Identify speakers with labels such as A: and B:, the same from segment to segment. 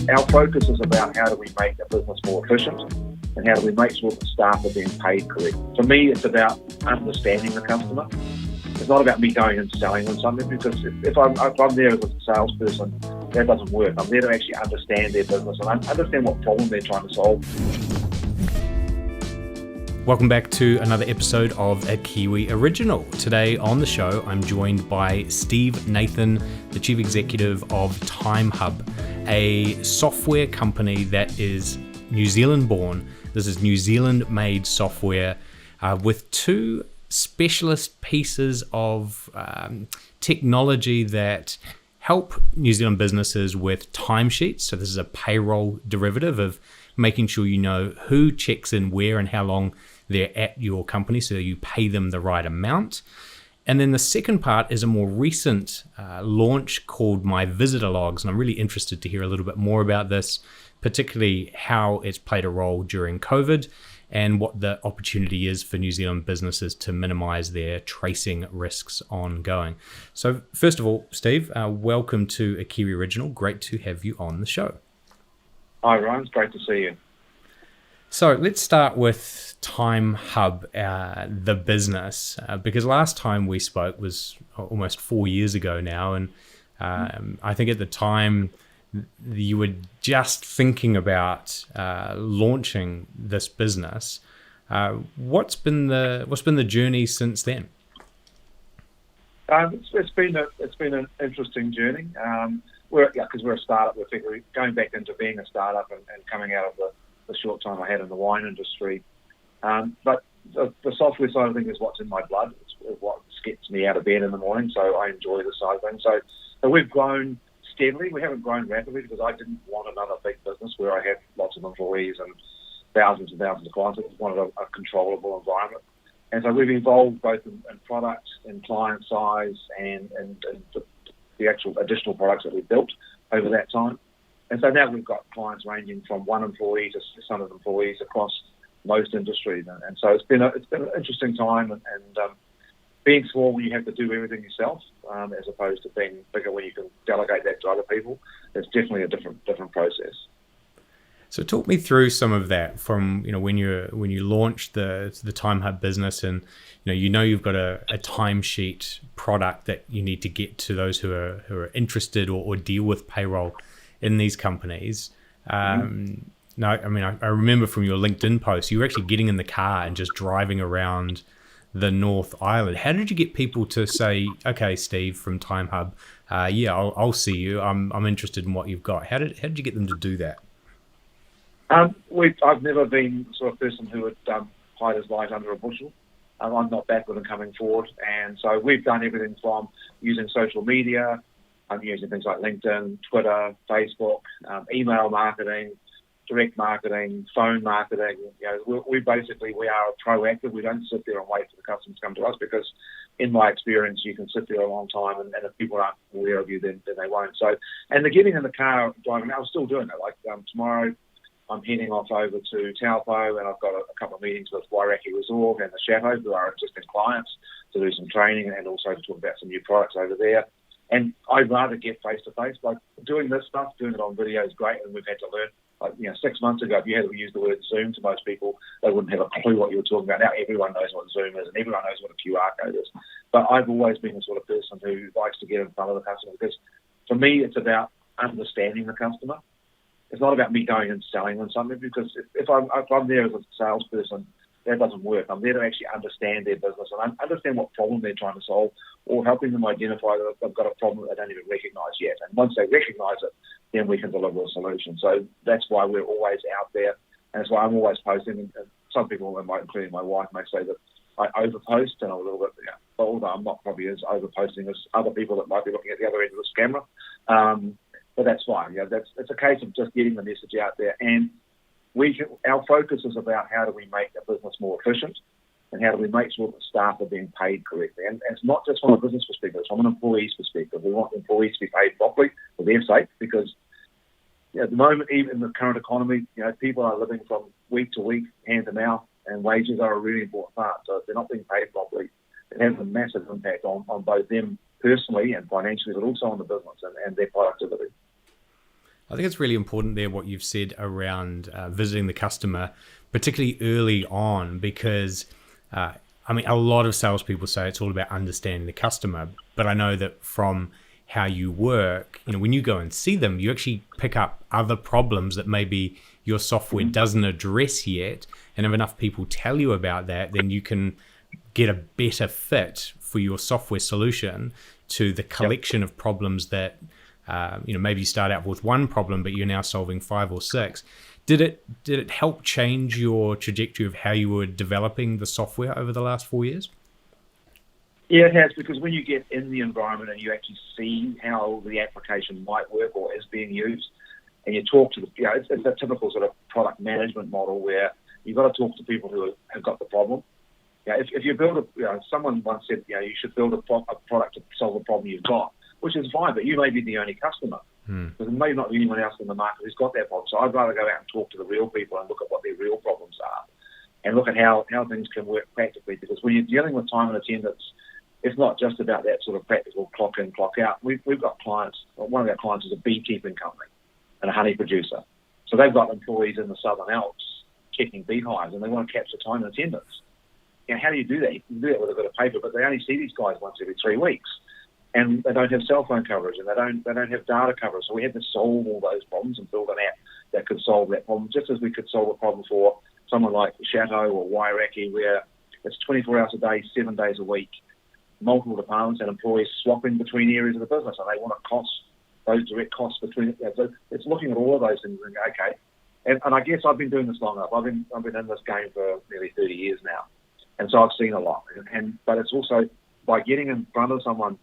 A: Our focus is about how do we make the business more efficient and how do we make sure that staff are being paid correctly. For me, it's about understanding the customer. It's not about me going and selling them something, because if I'm there as a salesperson, that doesn't work. I'm there to actually understand their business and understand what problem they're trying to solve.
B: Welcome back to another episode of a Kiwi Original. Today on the show, I'm joined by Steve Nathan, the Chief Executive of Timehub, a software company that is New Zealand born. This is New Zealand made software with two specialist pieces of technology that help New Zealand businesses with timesheets. So this is a payroll derivative of making sure you know who checks in where and how long they're at your company, so you pay them the right amount. And then the second part is a more recent launch called My Visitor Logs, and I'm really interested to hear a little bit more about this, particularly how it's played a role during COVID and what the opportunity is for New Zealand businesses to minimize their tracing risks ongoing. So first of all, Steve, welcome to a Kiwi Original. Great to have you on the show.
A: Hi, Ryan. It's great to see you.
B: So let's start with Timehub, the business, because last time we spoke was almost 4 years ago now, and I think at the time you were just thinking about launching this business. What's been the journey since then?
A: It's been an interesting journey. Because we're a startup, we're going back into being a startup and coming out of the short time I had in the wine industry. But the software side of things is what's in my blood. It's what gets me out of bed in the morning, so I enjoy the side of things. So we've grown steadily. We haven't grown rapidly because I didn't want another big business where I had lots of employees and thousands of clients. I just wanted a controllable environment. And so we've evolved both in product and client size and the actual additional products that we've built over that time. And so now we've got clients ranging from 1 employee to 600 employees across most industries. And so it's been an interesting time, and being small when you have to do everything yourself, as opposed to being bigger when you can delegate that to other people, it's definitely a different process.
B: So talk me through some of that from when you launched the Timehub business, and you've got a timesheet product that you need to get to those who are interested or deal with payroll in these companies. Now, I remember from your LinkedIn post, you were actually getting in the car and just driving around the North Island. How did you get people to say, okay, Steve from Timehub, I'll see you. I'm interested in what you've got. How did you get them to do that?
A: I've never been the sort of person who would hide his light under a bushel. I'm not backward in coming forward. And so we've done everything from using social media. I'm using things like LinkedIn, Twitter, Facebook, email marketing, direct marketing, phone marketing. We are proactive. We don't sit there and wait for the customers to come to us, because in my experience, you can sit there a long time, and if people aren't aware of you, then they won't. So, and the getting in the car, driving, I'm still doing that. Like tomorrow, I'm heading off over to Taupo, and I've got a couple of meetings with Wairaki Resort and the Chateau, who are existing clients, to do some training and also to talk about some new products over there. And I'd rather get face-to-face. Like doing this stuff, doing it on video is great, and we've had to learn. 6 months ago, if you had to use the word Zoom to most people, they wouldn't have a clue what you were talking about. Now everyone knows what Zoom is, and everyone knows what a QR code is. But I've always been the sort of person who likes to get in front of the customer, because for me, it's about understanding the customer. It's not about me going and selling them something, because if I'm there as a salesperson, that doesn't work. I'm there to actually understand their business and understand what problem they're trying to solve, or helping them identify that they've got a problem that they don't even recognise yet. And once they recognise it, then we can deliver a solution. So that's why we're always out there, and that's why I'm always posting. And some people, including my wife, may say that I overpost, and I'm a little bit, although I'm not probably as overposting as other people that might be looking at the other end of this camera. But that's fine. It's a case of just getting the message out there, and our focus is about how do we make the business more efficient, and how do we make sure that staff are being paid correctly. And it's not just from a business perspective; it's from an employee's perspective. We want employees to be paid properly for their sake, because at the moment, even in the current economy, people are living from week to week, hand to mouth, and wages are a really important part. So if they're not being paid properly, it has a massive impact on both them personally and financially, but also on the business and their productivity.
B: I think it's really important there what you've said around visiting the customer, particularly early on, because a lot of salespeople say it's all about understanding the customer, but I know that from how you work, when you go and see them, you actually pick up other problems that maybe your software doesn't address yet. And if enough people tell you about that, then you can get a better fit for your software solution to the collection of problems that, maybe you start out with one problem, but you're now solving 5 or 6. Did it help change your trajectory of how you were developing the software over the last 4 years?
A: Yeah, it has, because when you get in the environment and you actually see how the application might work or is being used, and you talk to the, it's a typical sort of product management model where you've got to talk to people who have got the problem. If you build someone once said, you should build a product to solve a problem you've got, which is fine, but you may be the only customer. Because there may not be anyone else in the market who's got that problem. So I'd rather go out and talk to the real people and look at what their real problems are and look at how things can work practically. Because when you're dealing with time and attendance, it's not just about that sort of practical clock in, clock out. We've got clients. One of our clients is a beekeeping company and a honey producer. So they've got employees in the Southern Alps checking beehives, and they want to capture time and attendance. How do you do that? You can do that with a bit of paper, but they only see these guys once every 3 weeks, and they don't have cell phone coverage, and they don't have data coverage. So we had to solve all those problems and build an app that could solve that problem, just as we could solve a problem for someone like Chateau or Wairaki, where it's 24 hours a day, 7 days a week, multiple departments and employees swapping between areas of the business, and they want to cost those direct costs between it. So it's looking at all of those things and going, okay. And I guess I've been doing this long enough. I've been in this game for nearly 30 years now, and so I've seen a lot. But it's also by getting in front of someone,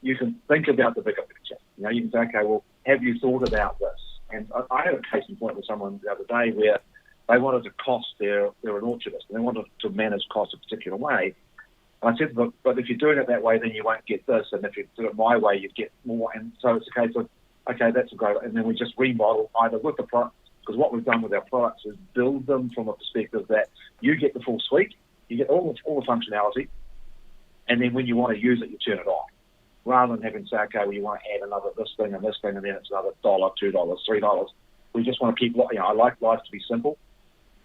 A: you can think about the bigger picture. You can say, okay, well, have you thought about this? And I had a case in point with someone the other day where they wanted to cost, they're an orchardist, and they wanted to manage costs a particular way. And I said, but if you're doing it that way, then you won't get this, and if you do it my way, you'd get more. And so it's a case of, okay, that's a great, and then we just remodel either with the product, because what we've done with our products is build them from a perspective that you get the full suite, you get all the functionality, and then when you want to use it, you turn it on. Rather than having to say, okay, well, you want to add another this thing, and then it's another $1, $2, $3. We just want to keep, I like life to be simple.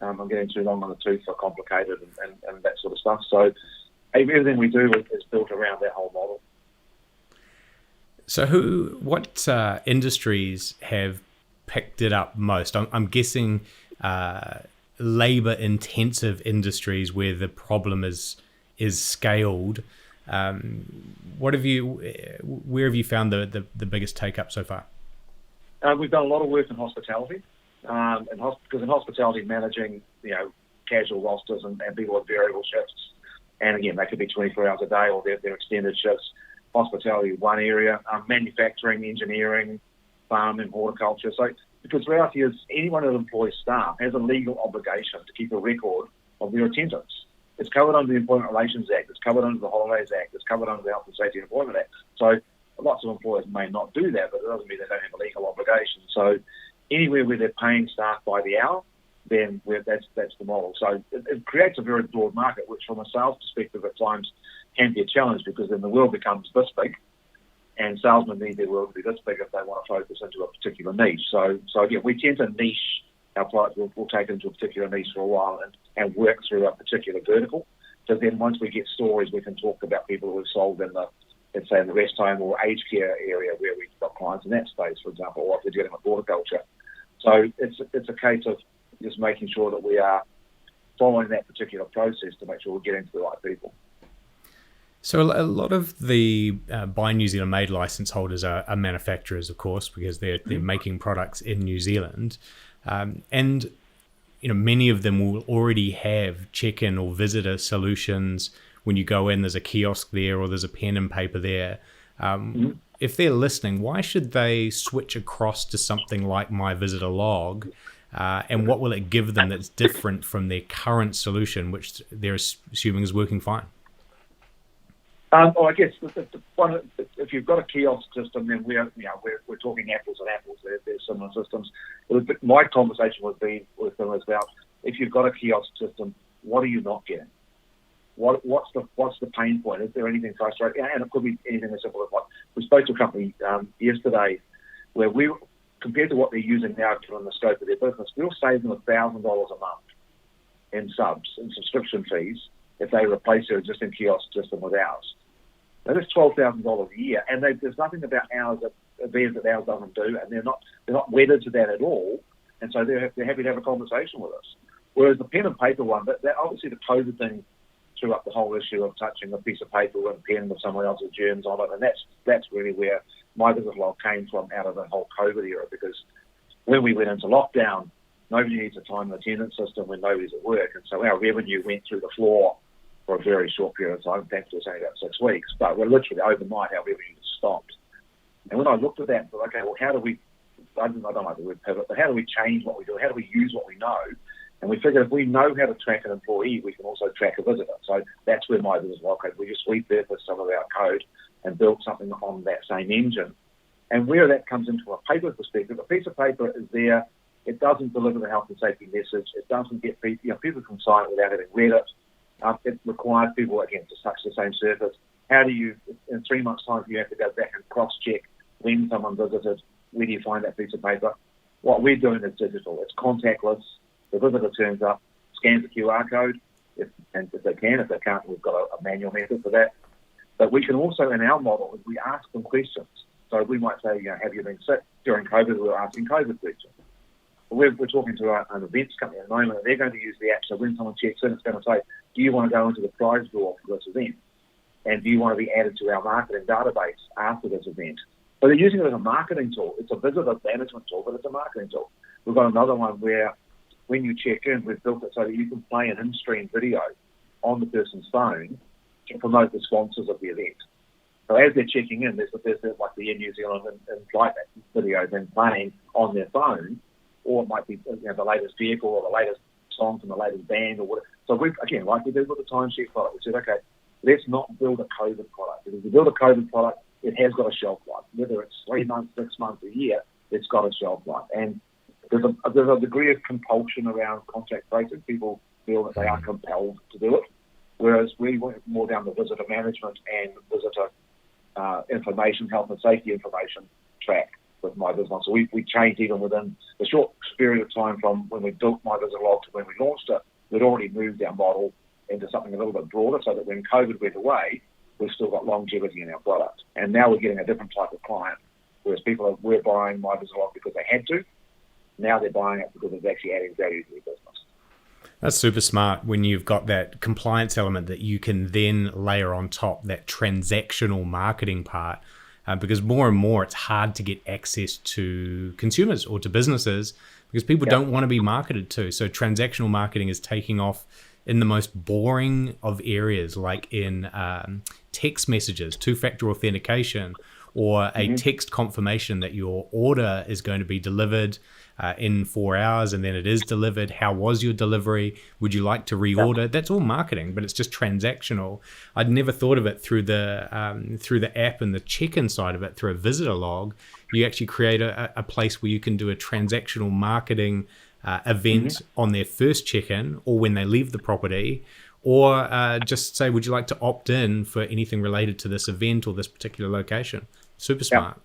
A: I'm getting too long on the tooth for complicated and that sort of stuff. So everything we do is built around that whole model.
B: So what industries have picked it up most? I'm guessing labor-intensive industries where the problem is scaled. Where have you found the biggest take-up so far?
A: We've done a lot of work in hospitality, because in hospitality, managing casual rosters and people with variable shifts, and again, they could be 24 hours a day or they're extended shifts. Hospitality is one area, manufacturing, engineering, farming, horticulture. So, because the reality is, anyone that employs staff has a legal obligation to keep a record of their attendance. It's covered under the Employment Relations Act, it's covered under the Holidays Act, it's covered under the Health and Safety and Employment Act. So lots of employers may not do that, but it doesn't mean they don't have a legal obligation. So anywhere where they're paying staff by the hour, then that's the model. So it creates a very broad market, which from a sales perspective at times can be a challenge, because then the world becomes this big, and salesmen need their world to be this big if they want to focus into a particular niche. So again, we tend to niche our product. We'll take it into a particular niche for a while and work through a particular vertical. So then once we get stories, we can talk about people who have sold in the, let's say, in the rest home or aged care area, where we've got clients in that space, for example, or if they're dealing with horticulture. So it's a case of just making sure that we are following that particular process to make sure we're getting to the right people.
B: So a lot of the Buy New Zealand Made license holders are manufacturers, of course, because they're making products in New Zealand. And many of them will already have check-in or visitor solutions. When you go in, there's a kiosk there or there's a pen and paper there. If they're listening, why should they switch across to something like My Visitor Log? And what will it give them that's different from their current solution, which they're assuming is working fine?
A: I guess the one, if you've got a kiosk system, then we're talking apples and apples. There's similar systems. My conversation with them is about, if you've got a kiosk system, what are you not getting? What's the pain point? Is there anything frustrating? And it could be anything as simple as, like, we spoke to a company yesterday where compared to what they're using now to the scope of their business, we'll save them $1,000 a month in subs and subscription fees if they replace their existing kiosk system with ours. That is $12,000 a year, and there's nothing about ours that ours doesn't do, and they're not wedded to that at all, and so they're happy to have a conversation with us. Whereas the pen and paper one, that obviously the COVID thing threw up the whole issue of touching a piece of paper with a pen with someone else's germs on it, and that's really where my business log came from out of the whole COVID era, because when we went into lockdown, nobody needs a time and attendance system when nobody's at work, and so our revenue went through the floor for a very short period of time. Thankfully, it's only about 6 weeks, but we're literally overnight our revenue just stopped. And when I looked at that and thought, okay, well, how do we, I don't like the word pivot, but how do we change what we do? How do we use what we know? And we figured if we know how to track an employee, we can also track a visitor. So that's where my business log came. We just repurposed some of our code and built something on that same engine. And where that comes into a paper perspective, a piece of paper is there. It doesn't deliver the health and safety message. It doesn't get people, people can sign it without having read it. It requires people, again, to touch the same surface. How do you, in 3 months' time, you have to go back and cross-check when someone visited, where do you find that piece of paper? What we're doing is digital. It's contactless. The visitor turns up, scans the QR code, if they can. If they can't, we've got a manual method for that. But we can also, in our model, we ask them questions. So we might say, have you been sick? During COVID, we were asking COVID questions. We're talking to an events company at the moment, and they're going to use the app. So when someone checks in, it's going to say, do you want to go into the prize draw for this event? And do you want to be added to our marketing database after this event? So they're using it as a marketing tool. It's a visitor management tool, but it's a marketing tool. We've got another one where when you check in, we've built it so that you can play an in-stream video on the person's phone to promote the sponsors of the event. So as they're checking in, there's like the Air New Zealand and flight video then playing on their phone, or it might be the latest vehicle or the latest song from the latest band or whatever. So we, again, like we did with the timesheet product, we said, okay, let's not build a COVID product. Because if you build a COVID product, it has got a shelf life. Whether it's 3 months, 6 months, a year, it's got a shelf life. And there's a degree of compulsion around contact tracing. People feel that they are compelled to do it, whereas we went more down the visitor management and visitor information, health and safety information track with My Business. So we changed even within the short period of time from when we built My Business Log to when we launched it. We'd already moved our model into something a little bit broader so that when COVID went away, we've still got longevity in our product. And now we're getting a different type of client, whereas people were buying My Business Log because they had to. Now they're buying it because it's actually adding value to their business.
B: That's super smart when you've got that compliance element that you can then layer on top, that transactional marketing part, because more and more it's hard to get access to consumers or to businesses because people don't want to be marketed to. So transactional marketing is taking off in the most boring of areas, like in text messages, two-factor authentication, or a text confirmation that your order is going to be delivered in 4 hours, and then it is delivered. How was your delivery? Would you like to reorder? That's all marketing, but it's just transactional. I'd never thought of it through the app and the check-in side of it, through a visitor log. You actually create a place where you can do a transactional marketing event on their first check-in or when they leave the property, or just say, would you like to opt in for anything related to this event or this particular location? Super smart.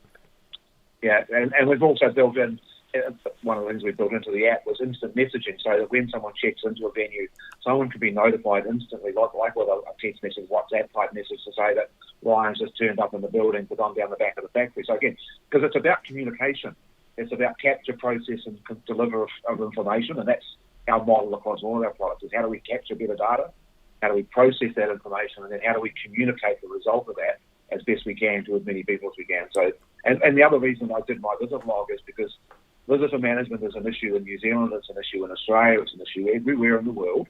A: Yeah, and we've also built in, one of the things we built into the app was instant messaging, so that when someone checks into a venue, someone can be notified instantly, like with a text message, WhatsApp type message to say that Ryan's just turned up in the building, but I'm down the back of the factory. So again, because it's about communication, it's about capture, process, and deliver of information, and that's our model across all of our products, is how do we capture better data, how do we process that information, and then how do we communicate the result of that as best we can to as many people as we can. So, and the other reason I did my visit log is because visitor management is an issue in New Zealand, it's an issue in Australia, it's an issue everywhere in the world.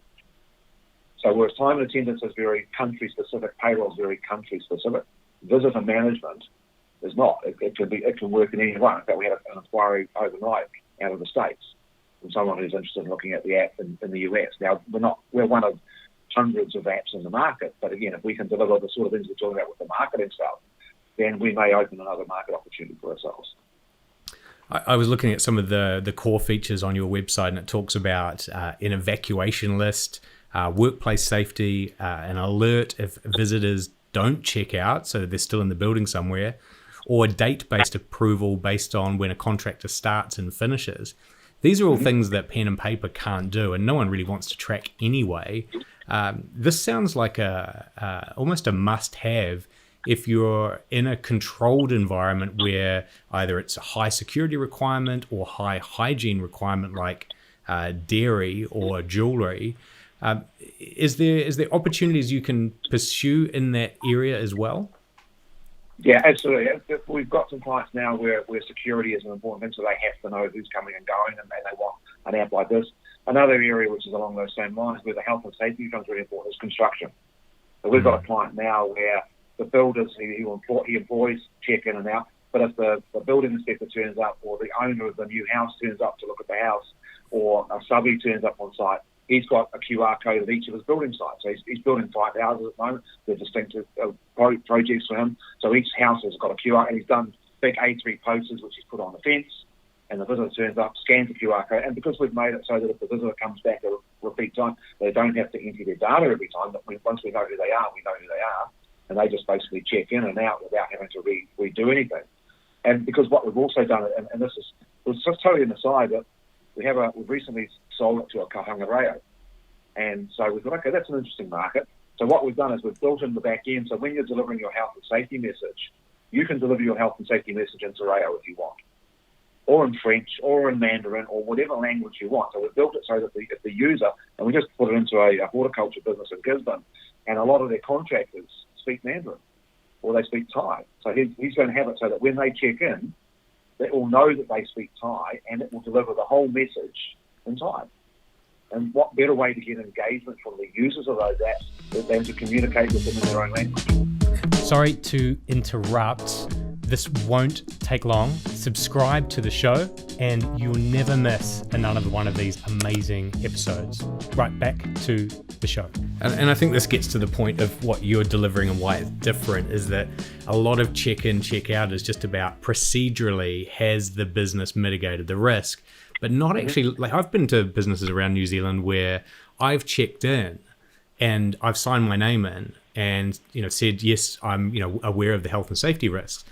A: So whereas time and attendance is very country-specific, payroll is very country-specific, visitor management is not. It can work in any one. In fact, we had an inquiry overnight out of the States from someone who's interested in looking at the app in the US. Now, we're one of hundreds of apps in the market, but again, if we can deliver the sort of things we're talking about with the marketing stuff, then we may open another market opportunity for ourselves.
B: I was looking at some of the core features on your website, and it talks about an evacuation list, workplace safety, an alert if visitors don't check out, so they're still in the building somewhere, or date-based approval based on when a contractor starts and finishes. These are all things that pen and paper can't do, and no one really wants to track anyway. This sounds like almost a must-have if you're in a controlled environment where either it's a high security requirement or high hygiene requirement like dairy or jewelry. Is there opportunities you can pursue in that area as well?
A: Yeah, absolutely. We've got some clients now where security is an important thing, so they have to know who's coming and going, and they want an app like this. Another area which is along those same lines, where the health and safety becomes really important, is construction. So we've got a client now where the builders, he employs check in and out, but if the building inspector turns up, or the owner of the new house turns up to look at the house, or a subby turns up on site, he's got a QR code at each of his building sites. So he's building 5 houses at the moment. They're distinctive projects for him. So each house has got a QR, and he's done big A3 posters, which he's put on the fence, and the visitor turns up, scans the QR code, and because we've made it so that if the visitor comes back a repeat time, they don't have to enter their data every time, but once we know who they are, we know who they are, and they just basically check in and out without having to redo anything. And because what we've also done, and this was just totally an aside, that we've recently sold it to a kahanga reo. And so we thought, okay, that's an interesting market. So what we've done is we've built in the back end, so when you're delivering your health and safety message, you can deliver your health and safety message in reo if you want, or in French, or in Mandarin, or whatever language you want. So we've built it so that the user, and we just put it into a horticulture business in Gisborne, and a lot of their contractors speak Mandarin, or they speak Thai. So he's going to have it so that when they check in, they all know that they speak Thai, and it will deliver the whole message in Thai. And what better way to get engagement from the users of those apps than to communicate with them in their own language?
B: Sorry to interrupt. This won't take long. Subscribe to the show and you'll never miss another one of these amazing episodes. Right, back to the show. And I think this gets to the point of what you're delivering and why it's different, is that a lot of check-in, check-out is just about procedurally, has the business mitigated the risk? But not actually, like I've been to businesses around New Zealand where I've checked in and I've signed my name in and, said, yes, I'm, aware of the health and safety risks.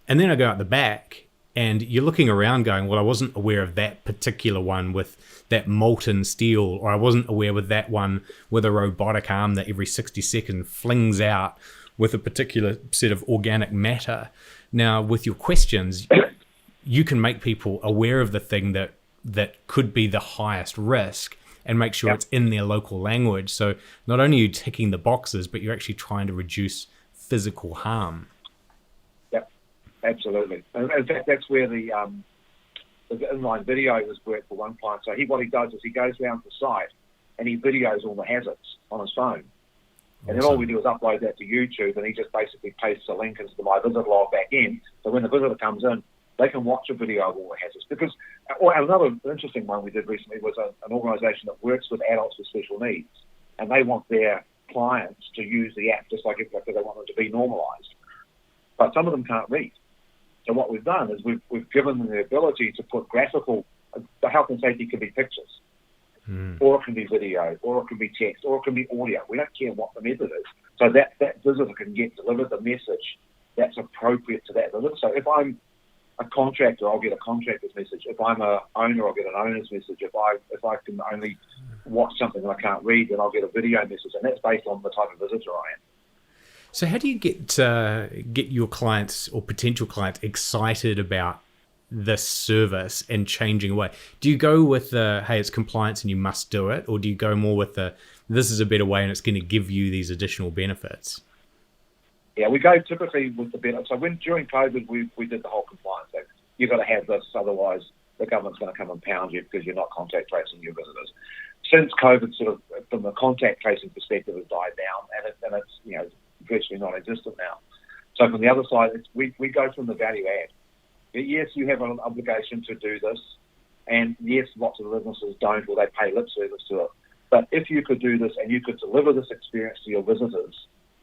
B: And then I go out the back and you're looking around going, well, I wasn't aware of that particular one with that molten steel, or I wasn't aware with that one with a robotic arm that every 60 seconds flings out with a particular set of organic matter. Now, with your questions, you can make people aware of the thing that could be the highest risk and make sure it's in their local language. So not only are you ticking the boxes, but you're actually trying to reduce physical harm.
A: Absolutely. And in fact, that's where the inline video has worked for one client. So what he does is he goes down to site and he videos all the hazards on his phone. And then all we do is upload that to YouTube, and he just basically pastes a link into the My Visit log back in. So when the visitor comes in, they can watch a video of all the hazards. Because another interesting one we did recently was an organisation that works with adults with special needs, and they want their clients to use the app just like because they want them to be normalised. But some of them can't read. So what we've done is we've given them the ability to put graphical. The health and safety can be pictures, or it can be video, or it can be text, or it can be audio. We don't care what the method is. So that visitor can get delivered the message that's appropriate to that visitor. So if I'm a contractor, I'll get a contractor's message. If I'm a owner, I'll get an owner's message. If I can only watch something that I can't read, then I'll get a video message, and that's based on the type of visitor I am.
B: So how do you get your clients or potential clients excited about this service and changing away? Do you go with hey, it's compliance and you must do it, or do you go more with this is a better way and it's going to give you these additional benefits?
A: Yeah, we go typically with the benefits. So during COVID, we did the whole compliance thing. You've got to have this, otherwise the government's going to come and pound you because you're not contact tracing your visitors. Since COVID, sort of from the contact tracing perspective, has died down, and it's virtually non-existent now. So from the other side, we go from the value add. Yes, you have an obligation to do this, and yes, lots of businesses don't, or they pay lip service to it. But if you could do this and you could deliver this experience to your visitors,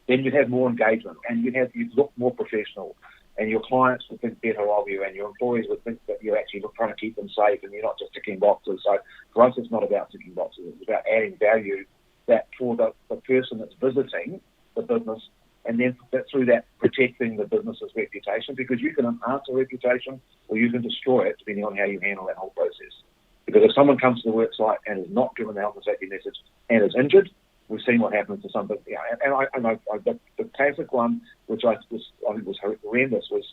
A: then you'd have more engagement, and you'd look more professional, and your clients would think better of you, and your employees would think that you're actually trying to keep them safe, and you're not just ticking boxes. So for us, it's not about ticking boxes. It's about adding value that for the person that's visiting the business, and then through that protect protecting the business's reputation, because you can enhance a reputation or you can destroy it depending on how you handle that whole process. Because if someone comes to the work site and is not given the health and safety message and is injured, we've seen what happens to some. The classic one, which I think was horrendous, was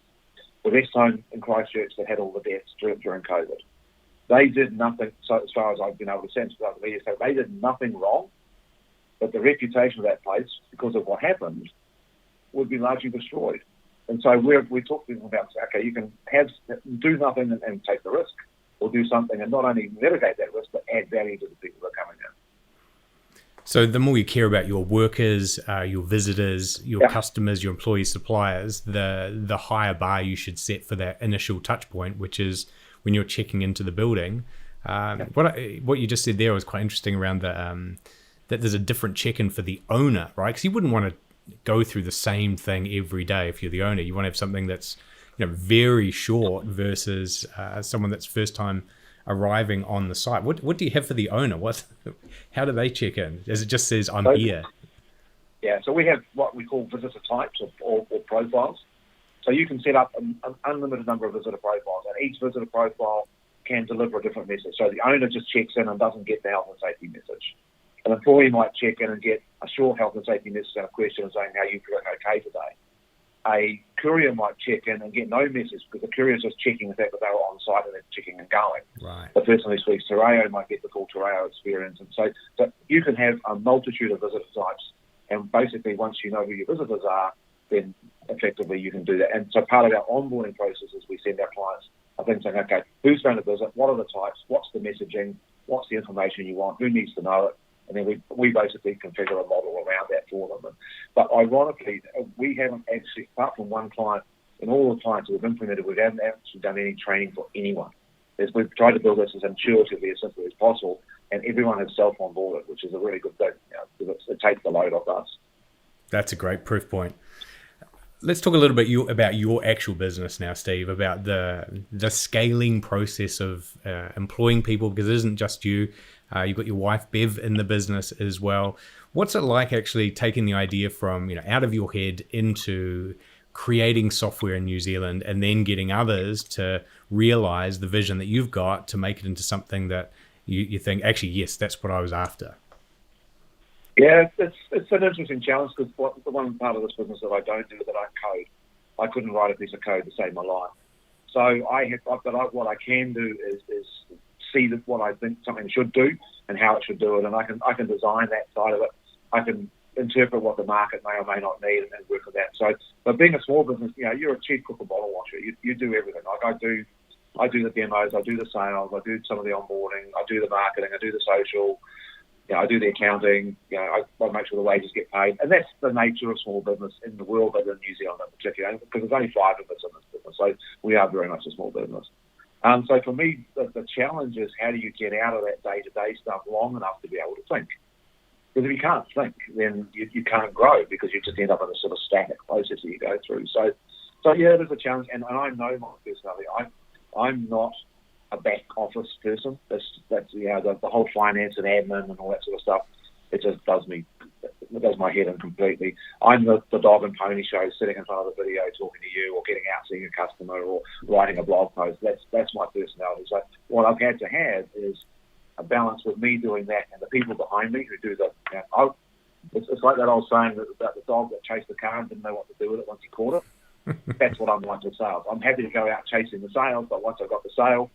A: the rest home in Christchurch that had all the deaths during COVID. They did nothing, so as far as I've been able to sense throughout the media, so they did nothing wrong, but the reputation of that place, because of what happened, would be largely destroyed. And so we talk to them about, okay, you can do nothing and take the risk, or do something and not only mitigate that risk, but add value to the people that are coming in.
B: So the more you care about your workers, your visitors, your customers, your employees, suppliers, the higher bar you should set for that initial touch point, which is when you're checking into the building. What you just said there was quite interesting around that there's a different check-in for the owner, right? Because you wouldn't want to go through the same thing every day if you're the owner. You want to have something that's very short versus someone that's first time arriving on the site. What do you have for the owner? How do they check in? As it just says, I'm here.
A: Yeah, so we have what we call visitor types or profiles. So you can set up an unlimited number of visitor profiles, and each visitor profile can deliver a different message. So the owner just checks in and doesn't get the health and safety message. An employee might check in and get a short health and safety message and a question saying how you feeling okay today. A courier might check in and get no message because the courier is just checking the fact that they were on site and they're checking and going.
B: Right.
A: The person who speaks Tereo might get the full Tereo experience. And so you can have a multitude of visitor types, and basically once you know who your visitors are, then effectively you can do that. And so part of our onboarding process is we send our clients a thing saying, okay, who's going to visit, what are the types, what's the messaging, what's the information you want, who needs to know it, and then we basically configure a model around that for them. But ironically, we haven't actually, apart from one client, in all the clients we've implemented, we haven't actually done any training for anyone. We've tried to build this as intuitively, as simply as possible, and everyone has self-onboarded, which is a really good thing, because it takes the load off us.
B: That's a great proof point. Let's talk a little bit about your actual business now, Steve, about the scaling process of employing people, because it isn't just you. You've got your wife, Bev, in the business as well. What's it like actually taking the idea from out of your head into creating software in New Zealand and then getting others to realize the vision that you've got to make it into something that you think, actually, yes, that's what I was after?
A: Yeah, it's an interesting challenge, because the one part of this business that I don't do is that I code. I couldn't write a piece of code to save my life. So what I can do is see what I think something should do and how it should do it, and I can design that side of it. I can interpret what the market may or may not need and work with that. So, but being a small business, you're a chief cook or bottle washer. You do everything. Like I do the demos, I do the sales, I do some of the onboarding, I do the marketing, I do the social. I do the accounting. I make sure the wages get paid, and that's the nature of small business in the world, but in New Zealand in particular, because there's only 5 of us in this business, so we are very much a small business. So for me, the challenge is how do you get out of that day-to-day stuff long enough to be able to think? Because if you can't think, then you can't grow, because you just end up in a sort of static process that you go through. So yeah, it is a challenge, and I know my personality. I'm not a back office person. That's the whole finance and admin and all that sort of stuff. It just does my head in completely. I'm the dog and pony show, sitting in front of the video talking to you, or getting out seeing a customer, or writing a blog post. That's my personality. So what I've had to have is a balance with me doing that and the people behind me who do it's like that old saying about the dog that chased the car and didn't know what to do with it once he caught it. That's what I'm like with sales. I'm happy to go out chasing the sales, but once I've got the sale,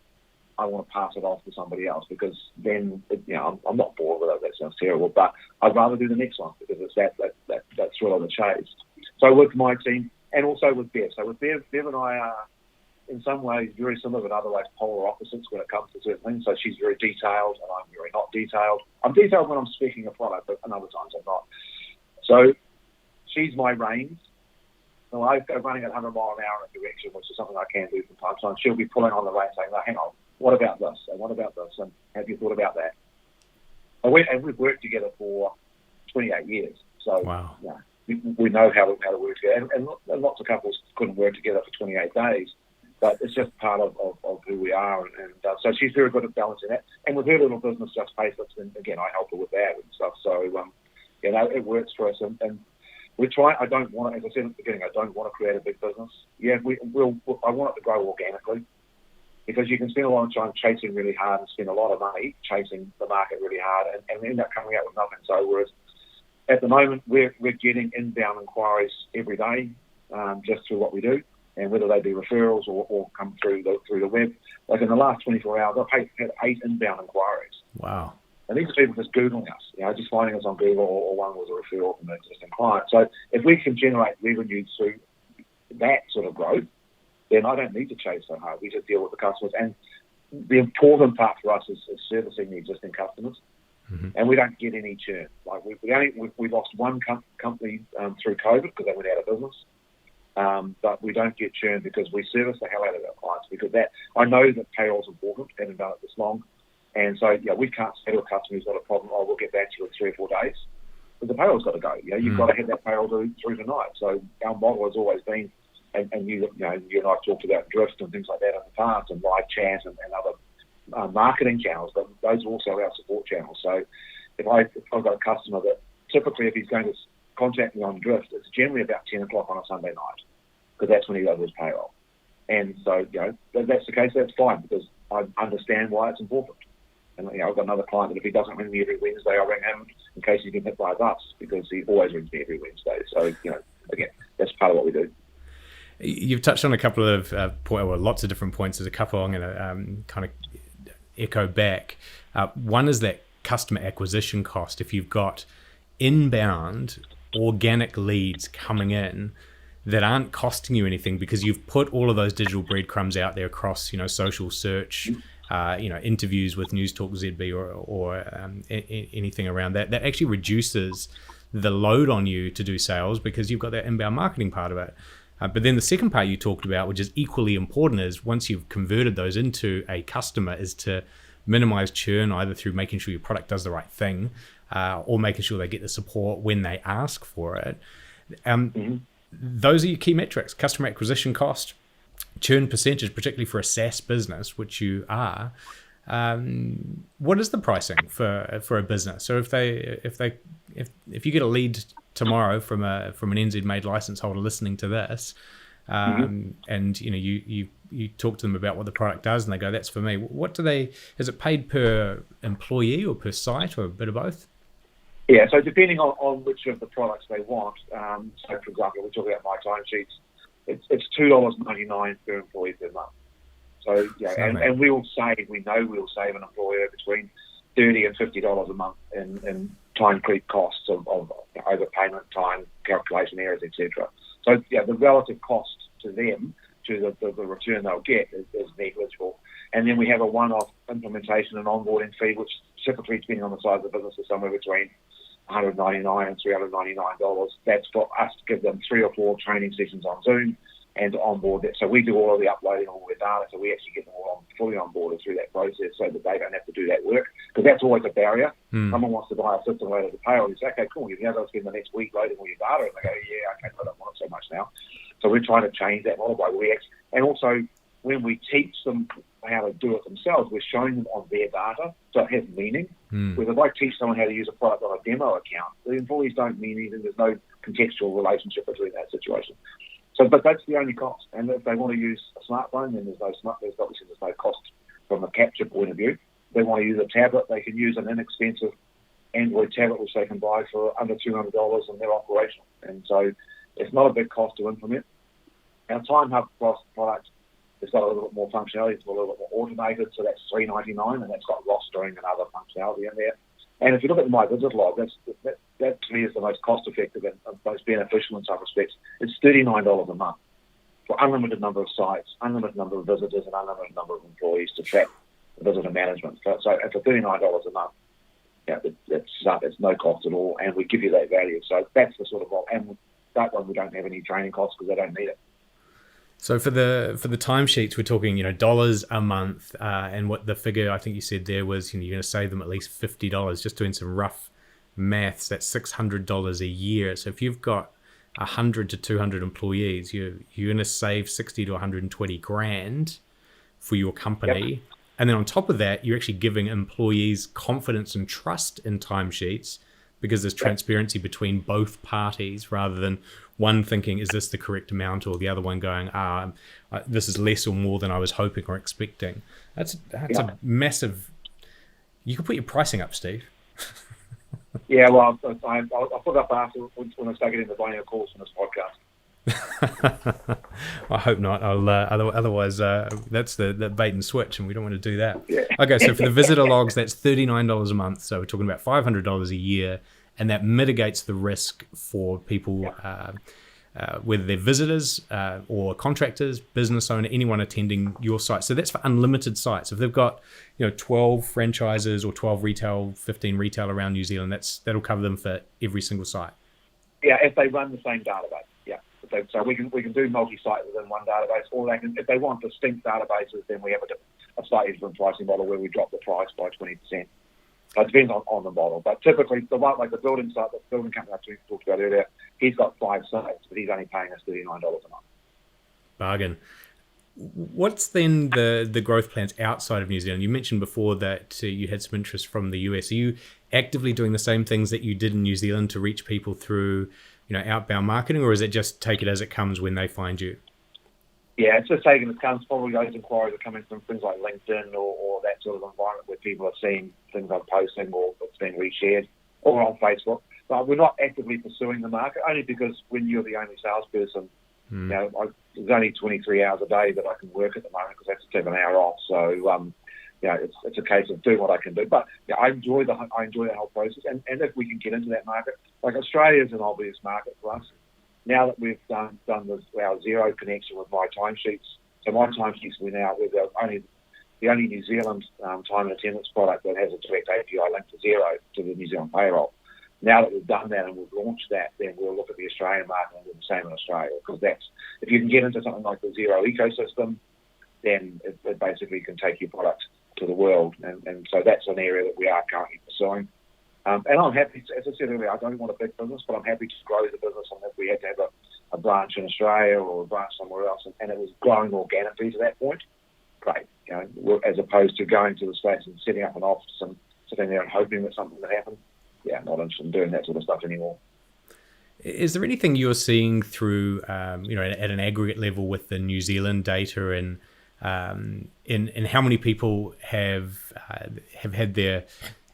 A: I want to pass it off to somebody else, because then I'm not bored with it. That sounds terrible, but I'd rather do the next one, because it's that thrill of the chase. So with my team, and also with Bev. So with Bev and I are in some ways very similar, but in other ways polar opposites when it comes to certain things. So she's very detailed, and I'm very not detailed. I'm detailed when I'm speaking a product, but in other times I'm not. So she's my reins. So I go running at 100 mile an hour in a direction, which is something I can do from time to time. She'll be pulling on the reins saying, no, hang on, what about this? And what about this? And have you thought about that? And we've worked together for 28 years. So
B: wow.
A: We know how to work together. And lots of couples couldn't work together for 28 days. But it's just part of who we are. And so she's very good at balancing that. And with her little business, Just Payslips, and again, I help her with that and stuff. So, it works for us. And we try. I don't want to, as I said at the beginning, I don't want to create a big business. Yeah, I want it to grow organically, because you can spend a lot of time chasing really hard and spend a lot of money chasing the market really hard and end up coming out with nothing. So whereas at the moment we're getting inbound inquiries every day, just through what we do, and whether they be referrals or come through the web. Like in the last 24 hours, I've had 8 inbound inquiries.
B: Wow.
A: And these are people just Googling us, just finding us on Google, or one was a referral from an existing client. So if we can generate revenue through that sort of growth, then I don't need to chase so hard. We just deal with the customers. And the important part for us is servicing the existing customers. Mm-hmm. And we don't get any churn. Like we lost one company through COVID because they went out of business. But we don't get churn because we service the hell out of our clients, because I know that payroll's important, having done it this long. And so, we can't say to a customer who's got a problem, we'll get back to you in 3 or 4 days. But the payroll's got to go. You've got to have that payroll through tonight. So our model has always been, and you and I have talked about drift and things like that in the past, and live chat and other marketing channels, but those are also our support channels. So if I've got a customer that typically, if he's going to contact me on drift, it's generally about 10 o'clock on a Sunday night, because that's when he does his payroll. And so, if that's the case, that's fine, because I understand why it's important. And I've got another client that if he doesn't ring me every Wednesday, I'll ring him in case he can hit by a bus, because he always rings me every Wednesday. So, again, that's part of what we do.
B: You've touched on a couple of lots of different points. There's a couple I'm going to kind of echo back. One is that customer acquisition cost. If you've got inbound organic leads coming in that aren't costing you anything, because you've put all of those digital breadcrumbs out there across, social search, interviews with News Talk ZB or anything around that actually reduces the load on you to do sales, because you've got that inbound marketing part of it. But then the second part you talked about, which is equally important, is once you've converted those into a customer, is to minimize churn, either through making sure your product does the right thing, or making sure they get the support when they ask for it. Those are your key metrics: customer acquisition cost, churn percentage, particularly for a SaaS business, which you are. What is the pricing for a business? So if you get a lead tomorrow from an NZ made license holder listening to this, and you talk to them about what the product does, and they go, "That's for me." Is it paid per employee or per site, or a bit of both?
A: Yeah, so depending on which of the products they want. So for example, we're talking about my timesheets. It's $2.99 per employee per month. So and we know we'll save an employer between $30 and $50 a month in time creep costs of overpayment, time calculation errors, etc. So the relative cost to them, to the return they'll get, is negligible. And then we have a one-off implementation and onboarding fee, which typically, depending on the size of the business, is somewhere between $199 and $399. That's for us to give them 3 or 4 training sessions on Zoom and to onboard that. So we do all of the uploading, all the data, so we actually get them all fully onboarded through that process, so that they don't have to do that work, because that's always a barrier. Someone wants to buy a system loaded to payroll. You say, okay, cool, you have to spend the next week loading all your data, and they go, yeah, okay, I don't want it so much now. So we're trying to change that model and also when we teach them how to do it themselves, we're showing them on their data, so it has meaning. Whereas if I teach someone how to use a product on a demo account, the employees don't mean anything. There's no contextual relationship between that situation. So, but that's the only cost. And if they want to use a smartphone, then there's no cost from a capture point of view. If they want to use a tablet, they can use an inexpensive Android tablet, which they can buy for under $200, and they're operational. And so it's not a big cost to implement. Our Timehub product has got a little bit more functionality. It's a little bit more automated, so that's $3.99, and that's got rostering and other functionality in there. And if you look at My Visit Log, that to me is the most cost-effective and most beneficial in some respects. It's $39 a month for unlimited number of sites, unlimited number of visitors, and unlimited number of employees to track the visitor management. So for $39 a month, it's no cost at all, and we give you that value. So that's the sort of model. And that one, we don't have any training costs because they don't need it.
B: So for the timesheets, we're talking dollars a month, and what the figure I think you said there was you're going to save them at least $50. Just doing some rough maths, that's $600 a year. So if you've got 100 to 200 employees, you're going to save 60 to 120 grand for your company. Yep. And then on top of that, you're actually giving employees confidence and trust in timesheets because there's transparency between both parties rather than one thinking, is this the correct amount, or the other one going, this is less or more than I was hoping or expecting. That's a massive. You can put your pricing up, Steve.
A: Yeah, well, I'll put up after when I start getting the buying a course on this podcast.
B: I hope not. Otherwise, that's the bait and switch, and we don't want to do that.
A: Yeah.
B: Okay, so for the visitor logs, that's $39 a month. So we're talking about $500 a year, and that mitigates the risk for people, whether they're visitors or contractors, business owner, anyone attending your site. So that's for unlimited sites. If they've got 12 franchises or 15 retail around New Zealand, that'll cover them for every single site.
A: Yeah, if they run the same database. Yeah, so we can do multi-site within one database, or they can, if they want distinct databases, then we have a slightly different pricing model where we drop the price by 20%. So it depends on the model, but typically the one like the building site, the building company I talked about earlier, he's got 5 sites, but he's only paying us $39 a month.
B: Bargain. What's then the growth plans outside of New Zealand? You mentioned before that you had some interest from the US. Are you actively doing the same things that you did in New Zealand to reach people through, outbound marketing, or is it just take it as it comes when they find you?
A: Yeah, it's just taking it comes. Probably those inquiries are coming from things like LinkedIn or that sort of environment where people are seeing things I'm posting or it's being reshared, or on Facebook. But we're not actively pursuing the market, only because when you're the only salesperson, there's only 23 hours a day that I can work at the moment because I have to take an hour off. So, it's a case of doing what I can do. But I enjoy the whole process, and if we can get into that market, like Australia is an obvious market for us. Now that we've done our zero connection with my timesheets, so my timesheets we're the only New Zealand time and attendance product that has a direct API link to Xero to the New Zealand payroll. Now that we've done that and we've launched that, then we'll look at the Australian market and do the same in Australia, because if you can get into something like the Xero ecosystem, then it basically can take your product to the world, and so that's an area that we are currently pursuing. And I'm happy, as I said earlier, I don't want a big business, but I'm happy to grow the business. And if we had to have a branch in Australia or a branch somewhere else, and it was growing organically to that point, great. As opposed to going to the States and setting up an office and sitting there and hoping that something would happen. Yeah, not interested in doing that sort of stuff anymore.
B: Is there anything you're seeing through, at an aggregate level with the New Zealand data and in how many people have had their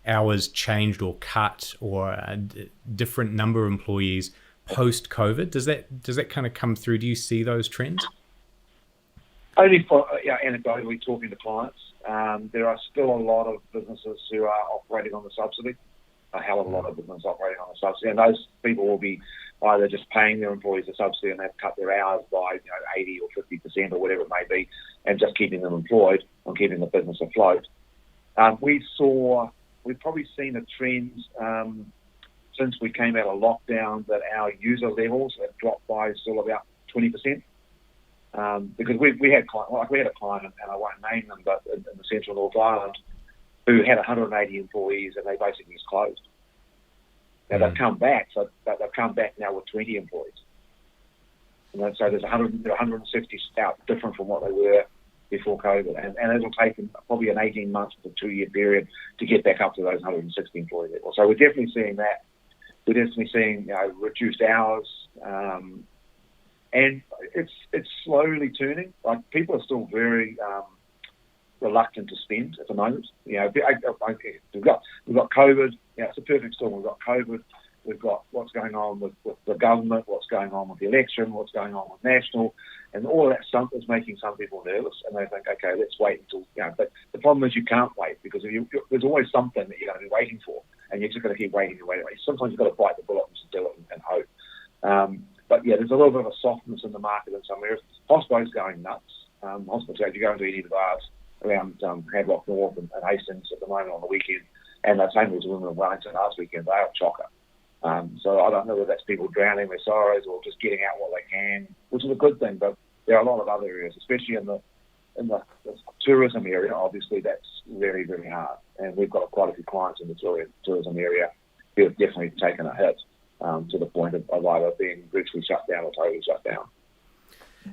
B: hours changed or cut, or a different number of employees post-COVID? Does that kind of come through? Do you see those trends?
A: Only for anecdotally talking to clients. There are still a lot of businesses who are operating on the subsidy. A hell of a lot of businesses operating on the subsidy, and those people will be either just paying their employees the subsidy and they've cut their hours by 80 or 50% or whatever it may be, and just keeping them employed and keeping the business afloat. We've probably seen a trend since we came out of lockdown that our user levels have dropped by still about 20%. Because we had a client, and I won't name them, but in the central North Island, who had 180 employees, and they basically just closed. Now they've come back, they've come back now with 20 employees. And so there's 160 out different from what they were before COVID, and it'll take them probably an 18 months to 2-year period to get back up to those 160 employee levels. So we're definitely seeing that. We're definitely seeing reduced hours, and it's slowly turning. Like, people are still very reluctant to spend at the moment. We've got COVID. It's a perfect storm. We've got COVID. We've got what's going on with the government, what's going on with the election, what's going on with national, and all of that stuff is making some people nervous, and they think, okay, let's wait until, but the problem is you can't wait, because there's always something that you're going to be waiting for, and you're just going to keep waiting and waiting. Sometimes you've got to bite the bullet and just do it and hope. But yeah, there's a little bit of a softness in the market in some areas. Hospito's going nuts. Hospitals, if you go into any of the bars around Hadrock North and Hastings at the moment on the weekend, and the same as women in Wellington last weekend, they are chocker. So I don't know whether that's people drowning their sorrows or just getting out what they can, which is a good thing. But there are a lot of other areas, especially in the tourism area. Obviously, that's very, very hard. And we've got quite a few clients in the tourism area who have definitely taken a hit to the point of either being virtually shut down or totally shut down.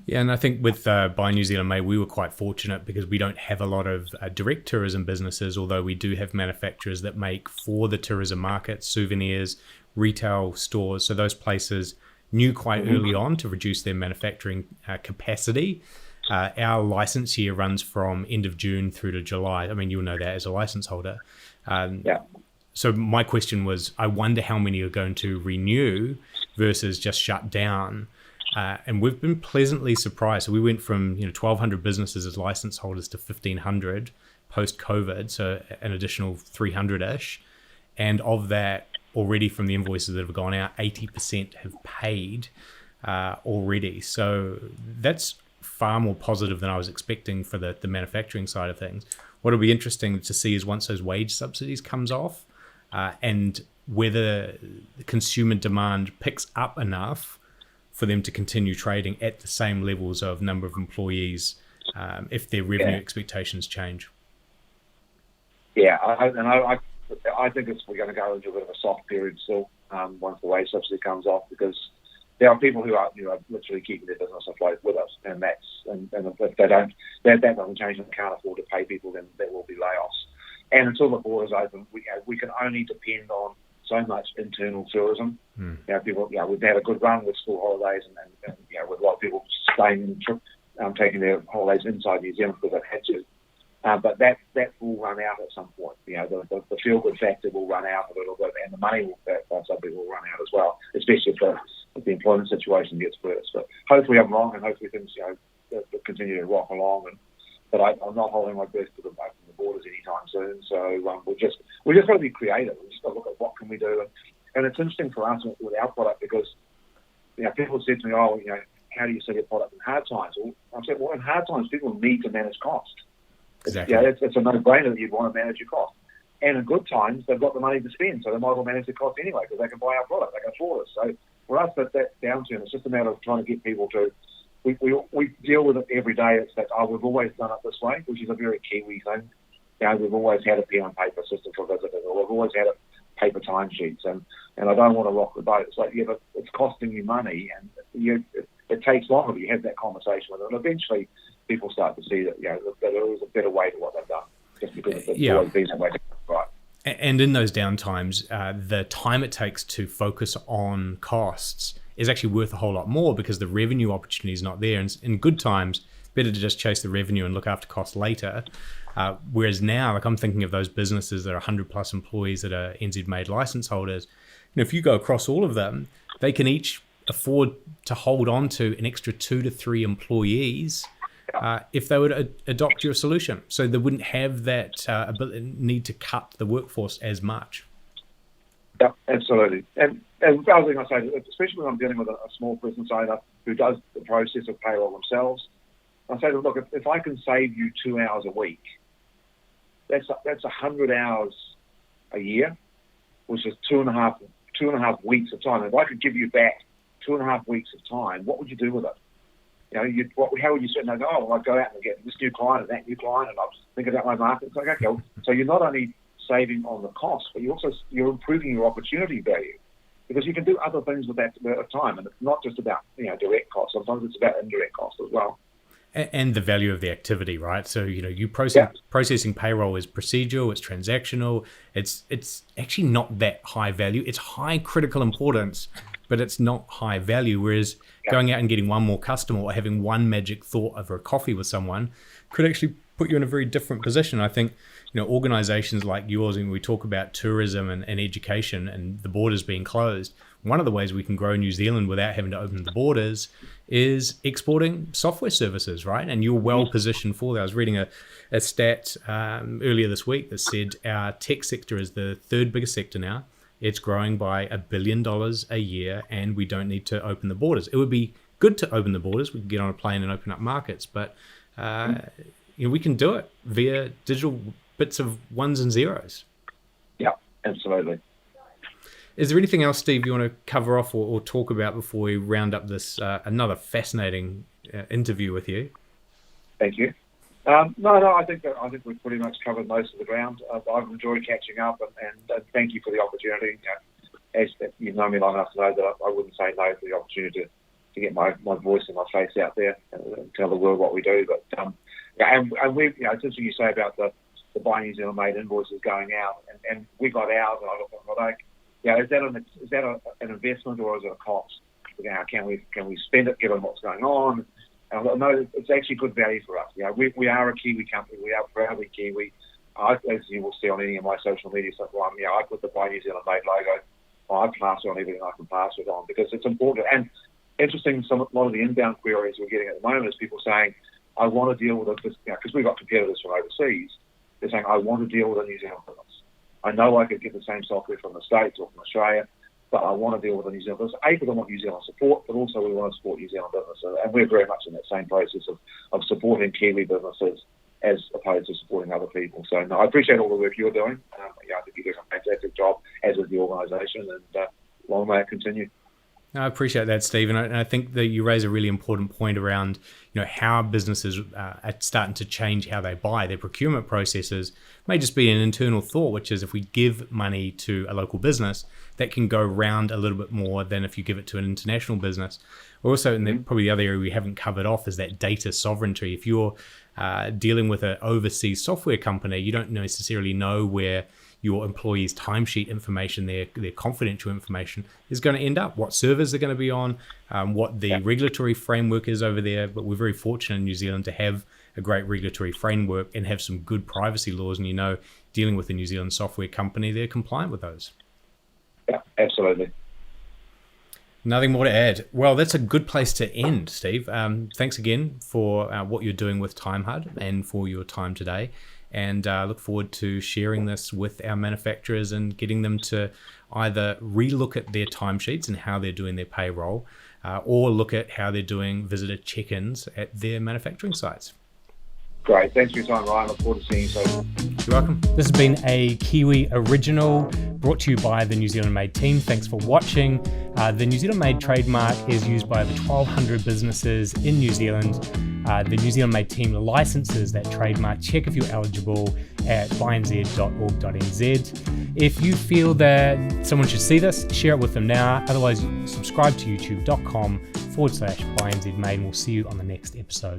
B: Yeah, and I think with by New Zealand May, we were quite fortunate because we don't have a lot of direct tourism businesses, although we do have manufacturers that make for the tourism market, souvenirs, retail stores. So those places knew quite early on to reduce their manufacturing capacity. Our license year runs from end of June through to July. I mean, you'll know that as a license holder.
A: Yeah.
B: So my question was, I wonder how many are going to renew versus just shut down. And we've been pleasantly surprised. So we went from 1,200 businesses as license holders to 1,500 post-COVID, so an additional 300-ish. And of that, already from the invoices that have gone out, 80% have paid already. So that's far more positive than I was expecting for the manufacturing side of things. What will be interesting to see is once those wage subsidies comes off and whether the consumer demand picks up enough for them to continue trading at the same levels of number of employees if their revenue expectations change.
A: Yeah, I think we're going to go into a bit of a soft period still once the wage subsidy comes off, because there are people who are literally keeping their business afloat with us, and if they don't, that doesn't change and can't afford to pay people, then there will be layoffs. And until the borders open, we can only depend on so much internal tourism. People, we've had a good run with school holidays and with a lot of people staying and taking their holidays inside New Zealand because they've had to. But that will run out at some point. The feel-good factor will run out a little bit, and the money will run out as well, especially if the employment situation gets worse. But hopefully I'm wrong, and hopefully things continue to rock along. But I'm not holding my breath to open the borders anytime soon. So we just got to be creative. We just got to look at what can we do. And it's interesting for us with our product because people said to me, how do you sell your product in hard times? Well, I said, in hard times people need to manage cost.
B: Exactly.
A: It's a no-brainer that you want to manage your cost. And in good times, they've got the money to spend, so they might as well manage the cost anyway because they can buy our product, they can afford it. So for us, that downturn, it's just a matter of trying to get people to. We deal with it every day. It's that we've always done it this way, which is a very Kiwi thing. We've always had a pen and paper system for visitors, or we've always had paper timesheets, and I don't want to rock the boat. It's like but it's costing you money, and it takes longer. But you have that conversation with them, and eventually people start to see that that there is a better way to what they've done, just because it's always been that way. Right.
B: And in those downtimes, the time it takes to focus on costs is actually worth a whole lot more because the revenue opportunity is not there. And in good times, better to just chase the revenue and look after costs later. Whereas now, I'm thinking of those businesses that are 100 plus employees that are NZ made license holders. If you go across all of them, they can each afford to hold on to an extra 2 to 3 employees if they would adopt your solution. So they wouldn't have that need to cut the workforce as much.
A: Yeah, absolutely. And the other thing I say, especially when I'm dealing with a small business owner who does the process of payroll themselves, I say to them, look, if I can save you 2 hours a week, that's 100 hours a year, which is two and a half weeks of time. If I could give you back 2.5 weeks of time, what would you do with it? How would you sit and go, I'd go out and get this new client and that new client, and I'll think about my market. It's like, okay, so you're not only saving on the cost, but you're improving your opportunity value, because you can do other things with that time, and it's not just about direct costs. Sometimes it's about indirect costs as well.
B: And the value of the activity, right? So processing payroll is procedural, it's transactional, it's actually not that high value. It's high critical importance, but it's not high value. Whereas going out and getting one more customer or having one magic thought over a coffee with someone could actually put you in a very different position. I think organizations like yours, and we talk about tourism and education and the borders being closed, one of the ways we can grow New Zealand without having to open the borders is exporting software services, right? And you're well positioned for that. I was reading a stat earlier this week that said our tech sector is the 3rd biggest sector now. It's growing by $1 billion a year, and we don't need to open the borders. It would be good to open the borders. We can get on a plane and open up markets, but we can do it via digital bits of ones and zeros.
A: Yeah, absolutely.
B: Is there anything else, Steve, you want to cover off or talk about before we round up this another fascinating interview with you?
A: Thank you. No, I think we've pretty much covered most of the ground. I've enjoyed catching up, and thank you for the opportunity. As you've known me long enough to know that I wouldn't say no to the opportunity to to get my voice and my face out there and tell the world what we do. But and we, it's interesting you say about the Buy New Zealand Made invoices going out, and we got ours, and I looked at like, is that an investment or is it a cost? Can we spend it given what's going on? And I thought, no, it's actually good value for us. We are a Kiwi company. We are proudly Kiwi. As you will see on any of my social media stuff, I put the Buy New Zealand Made logo. I pass it on everything I can pass it on because it's important. And interesting, a lot of the inbound queries we're getting at the moment is people saying, I want to deal with it because we've got competitors from overseas. They're saying, I want to deal with a New Zealand business. I know I could get the same software from the States or from Australia, but I want to deal with a New Zealand business. Because I want New Zealand support, but also we want to support New Zealand business. And we're very much in that same process of supporting Kiwi businesses as opposed to supporting other people. So, no, I appreciate all the work you're doing. I think you're doing a fantastic job, as with the organisation, and long may it continue.
B: I appreciate that, Steve, and I think that you raise a really important point around, how businesses are starting to change how they buy. Their procurement processes may just be an internal thought, which is if we give money to a local business, that can go round a little bit more than if you give it to an international business. Also, and then probably the other area we haven't covered off is that data sovereignty. If you're dealing with an overseas software company, you don't necessarily know where your employees' timesheet information, their confidential information, is going to end up, what servers they're going to be on, what the regulatory framework is over there. But we're very fortunate in New Zealand to have a great regulatory framework and have some good privacy laws. And dealing with a New Zealand software company, they're compliant with those.
A: Yeah, absolutely.
B: Nothing more to add. Well, that's a good place to end, Steve. Thanks again for what you're doing with Timehub and for your time today. And look forward to sharing this with our manufacturers and getting them to either relook at their timesheets and how they're doing their payroll, or look at how they're doing visitor check-ins at their manufacturing sites.
A: Great. Thanks for your time, Ryan. Look forward to seeing you soon.
B: You're welcome. This has been a Kiwi original brought to you by the New Zealand Made team. Thanks for watching. The New Zealand Made trademark is used by over 1,200 businesses in New Zealand. The New Zealand Made team licenses that trademark. Check if you're eligible at bynz.org.nz. If you feel that someone should see this, share it with them now. Otherwise, subscribe to youtube.com/bynzmade, and we'll see you on the next episode.